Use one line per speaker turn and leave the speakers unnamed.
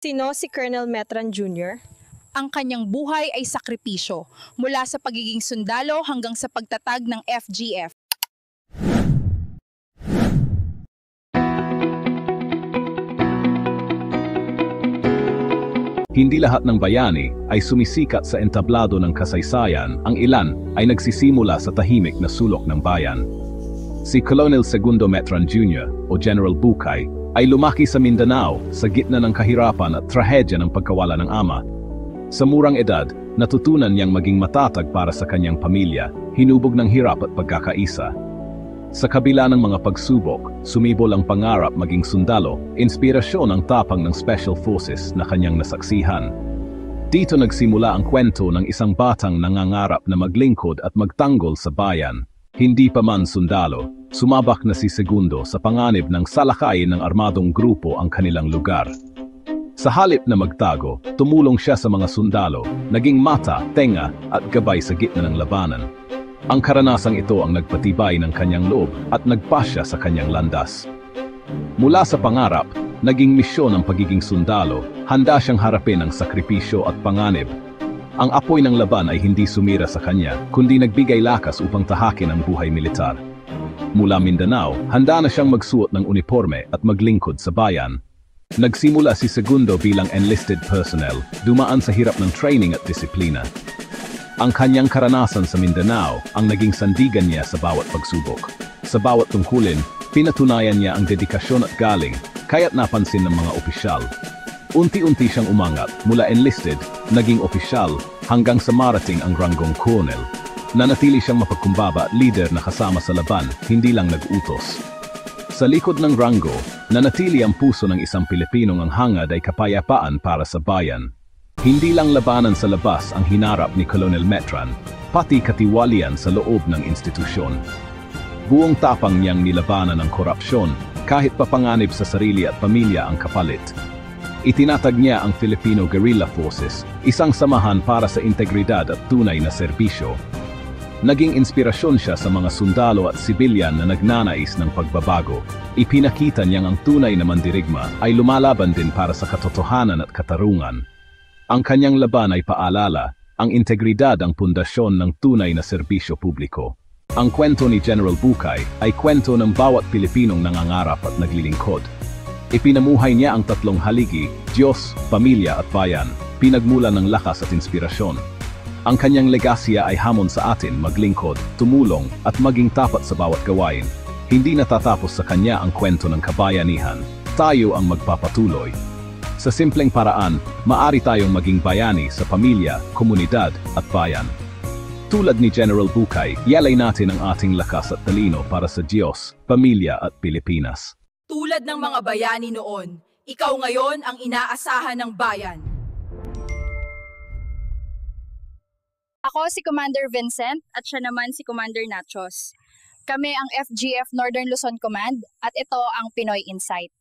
Sino si Colonel Metran Jr.?
Ang kanyang buhay ay sakripisyo, mula sa pagiging sundalo hanggang sa pagtatag ng FGF.
Hindi lahat ng bayani ay sumisikat sa entablado ng kasaysayan, ang ilan ay nagsisimula sa tahimik na sulok ng bayan. Si Colonel Segundo Metran Jr. o General Bukay ay lumaki sa Mindanao sa gitna ng kahirapan at trahedya ng pagkawala ng ama. Sa murang edad, natutunan niyang maging matatag para sa kanyang pamilya, hinubog ng hirap at pagkakaisa. Sa kabila ng mga pagsubok, sumibol ang pangarap maging sundalo, inspirasyon ang tapang ng Special Forces na kanyang nasaksihan. Dito nagsimula ang kwento ng isang batang nangangarap na maglingkod at magtanggol sa bayan. Hindi pa man sundalo, sumabak na si Segundo sa panganib ng salakayin ng armadong grupo ang kanilang lugar. Sa halip na magtago, tumulong siya sa mga sundalo, naging mata, tenga at gabay sa gitna ng labanan. Ang karanasang ito ang nagpatibay ng kanyang loob at nagpasya sa kanyang landas. Mula sa pangarap, naging misyon ang pagiging sundalo, handa siyang harapin ang sakripisyo at panganib. Ang apoy ng laban ay hindi sumira sa kanya, kundi nagbigay lakas upang tahakin ang buhay militar. Mula Mindanao, handa na siyang magsuot ng uniforme at maglingkod sa bayan. Nagsimula si Segundo bilang enlisted personnel, dumaan sa hirap ng training at disiplina. Ang kanyang karanasan sa Mindanao ang naging sandigan niya sa bawat pagsubok. Sa bawat tungkulin, pinatunayan niya ang dedikasyon at galing, kaya't napansin ng mga opisyal. Unti-unti siyang umangat, mula enlisted, naging opisyal, hanggang sa marating ang ranggong colonel. Nanatili siyang mapagkumbaba at leader na kasama sa laban, hindi lang nag-utos. Sa likod ng ranggo, nanatili ang puso ng isang Pilipinong ang hangad ay kapayapaan para sa bayan. Hindi lang labanan sa labas ang hinarap ni Colonel Metran, pati katiwalian sa loob ng institusyon. Buong tapang niyang nilabanan ang korupsyon, kahit papanganib sa sarili at pamilya ang kapalit. Itinatag niya ang Filipino Guerrilla Forces, isang samahan para sa integridad at tunay na serbisyo. Naging inspirasyon siya sa mga sundalo at sibilyan na nagnanais ng pagbabago. Ipinakita niyang ang tunay na mandirigma ay lumalaban din para sa katotohanan at katarungan. Ang kanyang laban ay paalala, ang integridad ang pundasyon ng tunay na serbisyo publiko. Ang kwento ni General Bukay ay kwento ng bawat Pilipinong nangangarap at naglilingkod. Ipinamuhay niya ang tatlong haligi, Diyos, pamilya at bayan, pinagmulan ng lakas at inspirasyon. Ang kanyang legasya ay hamon sa atin maglingkod, tumulong at maging tapat sa bawat gawain. Hindi natatapos sa kanya ang kwento ng kabayanihan. Tayo ang magpapatuloy. Sa simpleng paraan, maari tayong maging bayani sa pamilya, komunidad at bayan. Tulad ni General Bukay, ialay natin ang ating lakas at talino para sa Diyos, pamilya at Pilipinas.
Tulad ng mga bayani noon, ikaw ngayon ang inaasahan ng bayan.
Ako si Commander Vincent at siya naman si Commander Nachos. Kami ang FGF Northern Luzon Command at ito ang Pinoy Insight.